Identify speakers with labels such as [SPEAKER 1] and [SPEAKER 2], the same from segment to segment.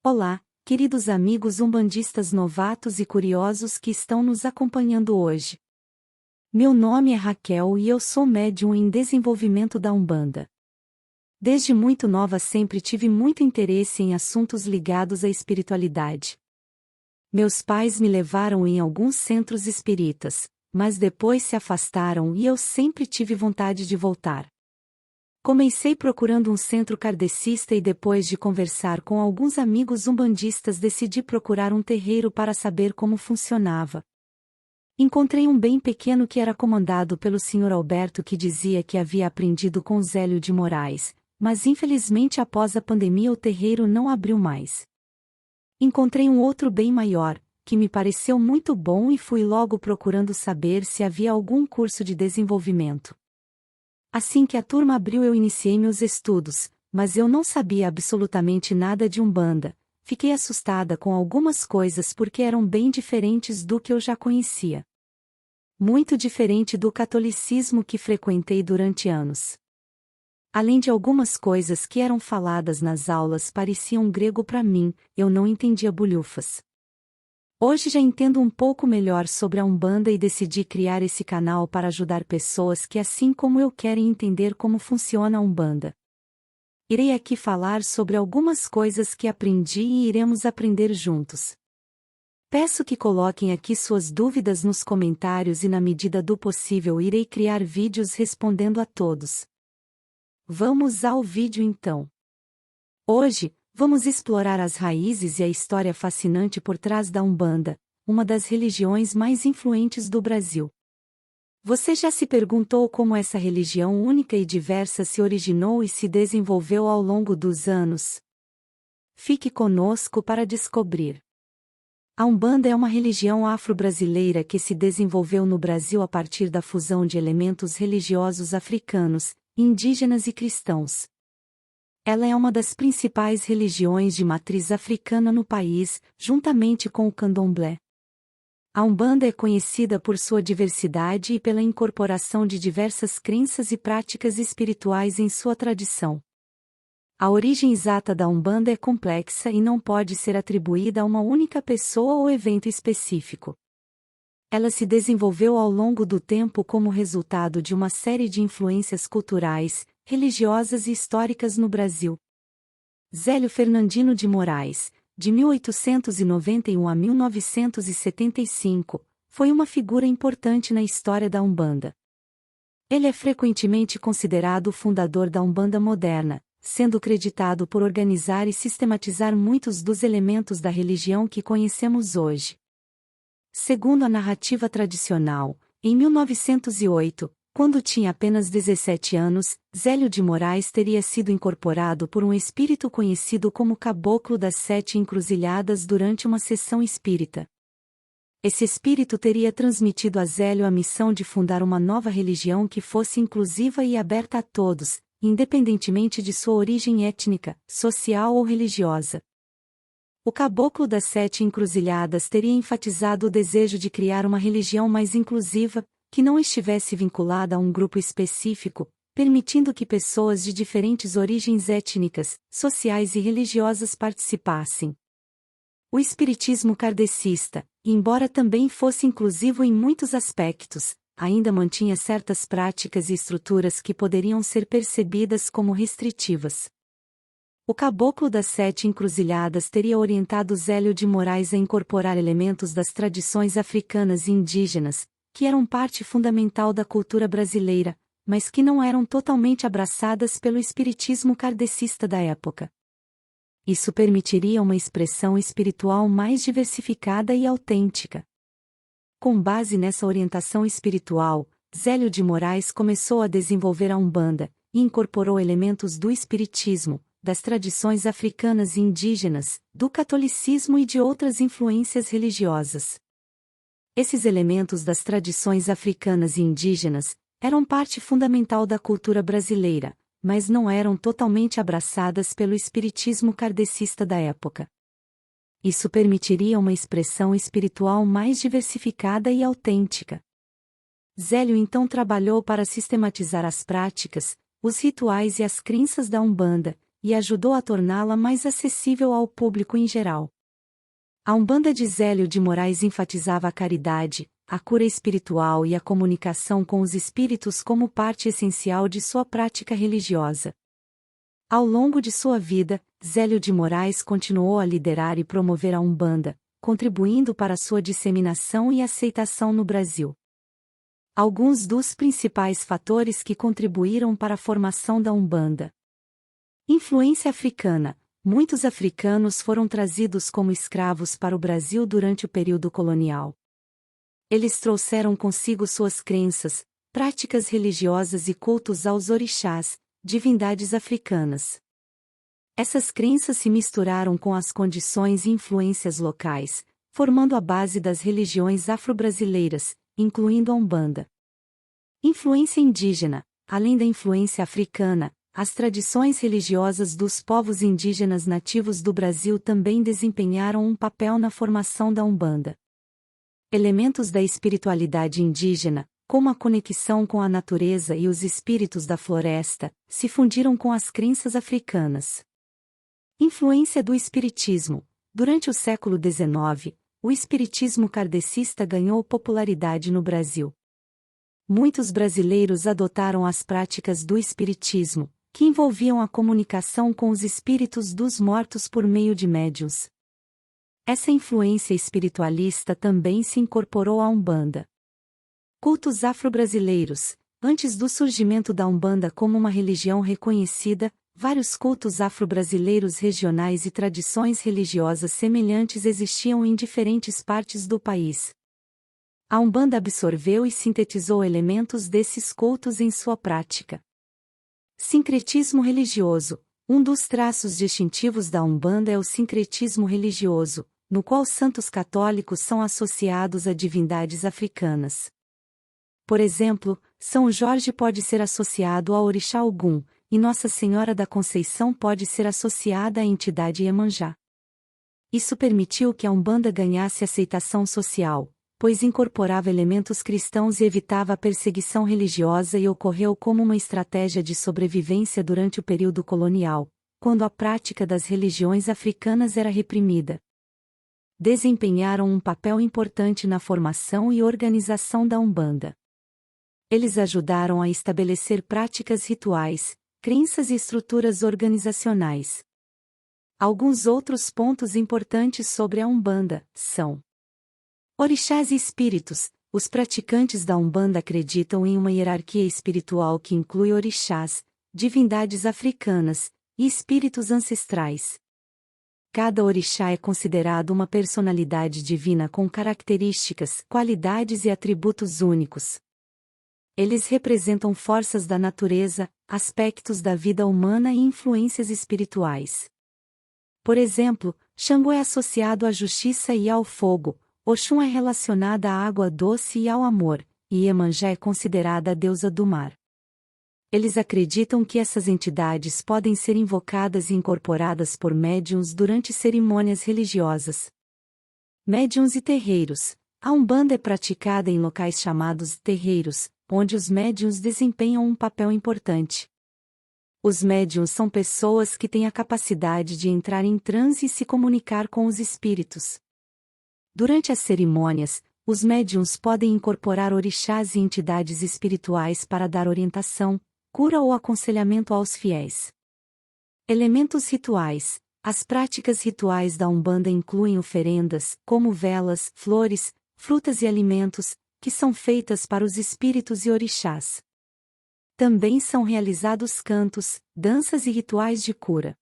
[SPEAKER 1] Olá, queridos amigos umbandistas novatos e curiosos que estão nos acompanhando hoje. Meu nome é Raquel e eu sou médium em desenvolvimento da Umbanda. Desde muito nova sempre tive muito interesse em assuntos ligados à espiritualidade. Meus pais me levaram em alguns centros espíritas, mas depois se afastaram e eu sempre tive vontade de voltar. Comecei procurando um centro kardecista e depois de conversar com alguns amigos umbandistas decidi procurar um terreiro para saber como funcionava. Encontrei um bem pequeno que era comandado pelo Sr. Alberto que dizia que havia aprendido com Zélio de Moraes, mas infelizmente após a pandemia o terreiro não abriu mais. Encontrei um outro bem maior, que me pareceu muito bom e fui logo procurando saber se havia algum curso de desenvolvimento. Assim que a turma abriu eu iniciei meus estudos, mas eu não sabia absolutamente nada de Umbanda. Fiquei assustada com algumas coisas porque eram bem diferentes do que eu já conhecia. Muito diferente do catolicismo que frequentei durante anos. Além de algumas coisas que eram faladas nas aulas pareciam grego para mim, eu não entendia bulhufas. Hoje já entendo um pouco melhor sobre a Umbanda e decidi criar esse canal para ajudar pessoas que assim como eu querem entender como funciona a Umbanda. Irei aqui falar sobre algumas coisas que aprendi e iremos aprender juntos. Peço que coloquem aqui suas dúvidas nos comentários e na medida do possível irei criar vídeos respondendo a todos. Vamos ao vídeo então. Hoje, vamos explorar as raízes e a história fascinante por trás da Umbanda, uma das religiões mais influentes do Brasil. Você já se perguntou como essa religião única e diversa se originou e se desenvolveu ao longo dos anos? Fique conosco para descobrir. A Umbanda é uma religião afro-brasileira que se desenvolveu no Brasil a partir da fusão de elementos religiosos africanos, indígenas e cristãos. Ela é uma das principais religiões de matriz africana no país, juntamente com o candomblé. A Umbanda é conhecida por sua diversidade e pela incorporação de diversas crenças e práticas espirituais em sua tradição. A origem exata da Umbanda é complexa e não pode ser atribuída a uma única pessoa ou evento específico. Ela se desenvolveu ao longo do tempo como resultado de uma série de influências culturais, religiosas e históricas no Brasil. Zélio Fernandino de Moraes, de 1891 a 1975, foi uma figura importante na história da Umbanda. Ele é frequentemente considerado o fundador da Umbanda moderna, sendo creditado por organizar e sistematizar muitos dos elementos da religião que conhecemos hoje. Segundo a narrativa tradicional, em 1908, quando tinha apenas 17 anos, Zélio de Moraes teria sido incorporado por um espírito conhecido como Caboclo das Sete Encruzilhadas durante uma sessão espírita. Esse espírito teria transmitido a Zélio a missão de fundar uma nova religião que fosse inclusiva e aberta a todos, independentemente de sua origem étnica, social ou religiosa. O Caboclo das Sete Encruzilhadas teria enfatizado o desejo de criar uma religião mais inclusiva, que não estivesse vinculada a um grupo específico, permitindo que pessoas de diferentes origens étnicas, sociais e religiosas participassem. O espiritismo kardecista, embora também fosse inclusivo em muitos aspectos, ainda mantinha certas práticas e estruturas que poderiam ser percebidas como restritivas. O Caboclo das Sete Encruzilhadas teria orientado Zélio de Moraes a incorporar elementos das tradições africanas e indígenas, que eram parte fundamental da cultura brasileira, mas que não eram totalmente abraçadas pelo espiritismo kardecista da época. Isso permitiria uma expressão espiritual mais diversificada e autêntica. Com base nessa orientação espiritual, Zélio de Moraes começou a desenvolver a Umbanda, e incorporou elementos do espiritismo, das tradições africanas e indígenas, do catolicismo e de outras influências religiosas. Esses elementos das tradições africanas e indígenas eram parte fundamental da cultura brasileira, mas não eram totalmente abraçadas pelo espiritismo kardecista da época. Isso permitiria uma expressão espiritual mais diversificada e autêntica. Zélio então trabalhou para sistematizar as práticas, os rituais e as crenças da Umbanda, e ajudou a torná-la mais acessível ao público em geral. A Umbanda de Zélio de Moraes enfatizava a caridade, a cura espiritual e a comunicação com os espíritos como parte essencial de sua prática religiosa. Ao longo de sua vida, Zélio de Moraes continuou a liderar e promover a Umbanda, contribuindo para sua disseminação e aceitação no Brasil. Alguns dos principais fatores que contribuíram para a formação da Umbanda. Influência africana. Muitos africanos foram trazidos como escravos para o Brasil durante o período colonial. Eles trouxeram consigo suas crenças, práticas religiosas e cultos aos orixás, divindades africanas. Essas crenças se misturaram com as condições e influências locais, formando a base das religiões afro-brasileiras, incluindo a Umbanda. Influência indígena. Além da influência africana, as tradições religiosas dos povos indígenas nativos do Brasil também desempenharam um papel na formação da Umbanda. Elementos da espiritualidade indígena, como a conexão com a natureza e os espíritos da floresta, se fundiram com as crenças africanas. Influência do espiritismo. Durante o século XIX, o espiritismo kardecista ganhou popularidade no Brasil. Muitos brasileiros adotaram as práticas do espiritismo, que envolviam a comunicação com os espíritos dos mortos por meio de médiuns. Essa influência espiritualista também se incorporou à Umbanda. Cultos afro-brasileiros. Antes do surgimento da Umbanda como uma religião reconhecida, vários cultos afro-brasileiros regionais e tradições religiosas semelhantes existiam em diferentes partes do país. A Umbanda absorveu e sintetizou elementos desses cultos em sua prática. Sincretismo religioso. Um dos traços distintivos da Umbanda é o sincretismo religioso, no qual santos católicos são associados a divindades africanas. Por exemplo, São Jorge pode ser associado ao orixá Ogum, e Nossa Senhora da Conceição pode ser associada à entidade Iemanjá. Isso permitiu que a Umbanda ganhasse aceitação social, pois incorporava elementos cristãos e evitava a perseguição religiosa e ocorreu como uma estratégia de sobrevivência durante o período colonial, quando a prática das religiões africanas era reprimida. Desempenharam um papel importante na formação e organização da Umbanda. Eles ajudaram a estabelecer práticas rituais, crenças e estruturas organizacionais. Alguns outros pontos importantes sobre a Umbanda são: orixás e espíritos. Os praticantes da Umbanda acreditam em uma hierarquia espiritual que inclui orixás, divindades africanas e espíritos ancestrais. Cada orixá é considerado uma personalidade divina com características, qualidades e atributos únicos. Eles representam forças da natureza, aspectos da vida humana e influências espirituais. Por exemplo, Xangô é associado à justiça e ao fogo, Oxum é relacionada à água doce e ao amor, e Iemanjá é considerada a deusa do mar. Eles acreditam que essas entidades podem ser invocadas e incorporadas por médiuns durante cerimônias religiosas. Médiuns e terreiros. A Umbanda é praticada em locais chamados terreiros, onde os médiuns desempenham um papel importante. Os médiuns são pessoas que têm a capacidade de entrar em transe e se comunicar com os espíritos. Durante as cerimônias, os médiuns podem incorporar orixás e entidades espirituais para dar orientação, cura ou aconselhamento aos fiéis. Elementos rituais. As práticas rituais da Umbanda incluem oferendas, como velas, flores, frutas e alimentos, que são feitas para os espíritos e orixás. Também são realizados cantos, danças e rituais de cura.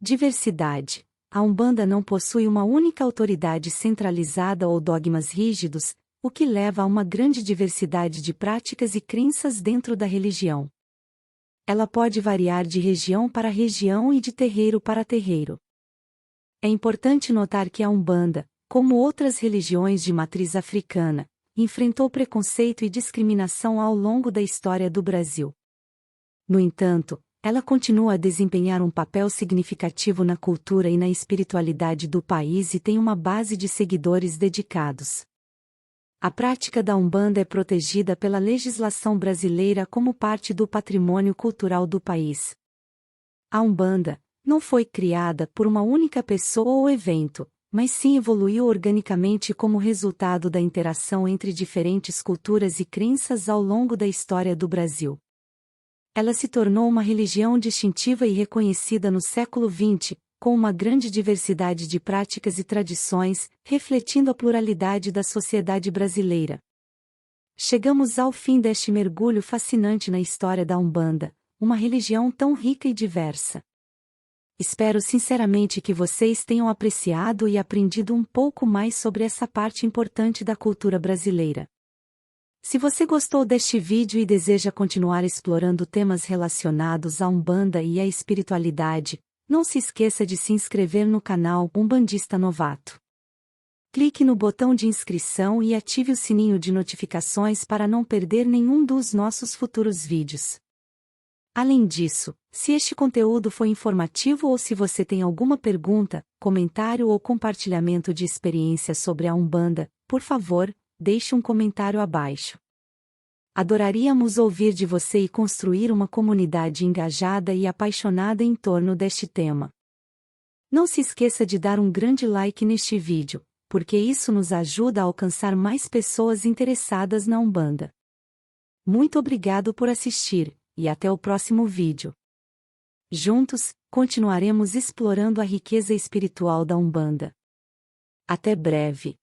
[SPEAKER 1] Diversidade. A Umbanda não possui uma única autoridade centralizada ou dogmas rígidos, o que leva a uma grande diversidade de práticas e crenças dentro da religião. Ela pode variar de região para região e de terreiro para terreiro. É importante notar que a Umbanda, como outras religiões de matriz africana, enfrentou preconceito e discriminação ao longo da história do Brasil. No entanto, ela continua a desempenhar um papel significativo na cultura e na espiritualidade do país e tem uma base de seguidores dedicados. A prática da Umbanda é protegida pela legislação brasileira como parte do patrimônio cultural do país. A Umbanda não foi criada por uma única pessoa ou evento, mas sim evoluiu organicamente como resultado da interação entre diferentes culturas e crenças ao longo da história do Brasil. Ela se tornou uma religião distintiva e reconhecida no século XX, com uma grande diversidade de práticas e tradições, refletindo a pluralidade da sociedade brasileira. Chegamos ao fim deste mergulho fascinante na história da Umbanda, uma religião tão rica e diversa. Espero sinceramente que vocês tenham apreciado e aprendido um pouco mais sobre essa parte importante da cultura brasileira. Se você gostou deste vídeo e deseja continuar explorando temas relacionados à Umbanda e à espiritualidade, não se esqueça de se inscrever no canal Umbandista Novato. Clique no botão de inscrição e ative o sininho de notificações para não perder nenhum dos nossos futuros vídeos. Além disso, se este conteúdo foi informativo ou se você tem alguma pergunta, comentário ou compartilhamento de experiência sobre a Umbanda, por favor, deixe um comentário abaixo. Adoraríamos ouvir de você e construir uma comunidade engajada e apaixonada em torno deste tema. Não se esqueça de dar um grande like neste vídeo, porque isso nos ajuda a alcançar mais pessoas interessadas na Umbanda. Muito obrigado por assistir, e até o próximo vídeo. Juntos, continuaremos explorando a riqueza espiritual da Umbanda. Até breve.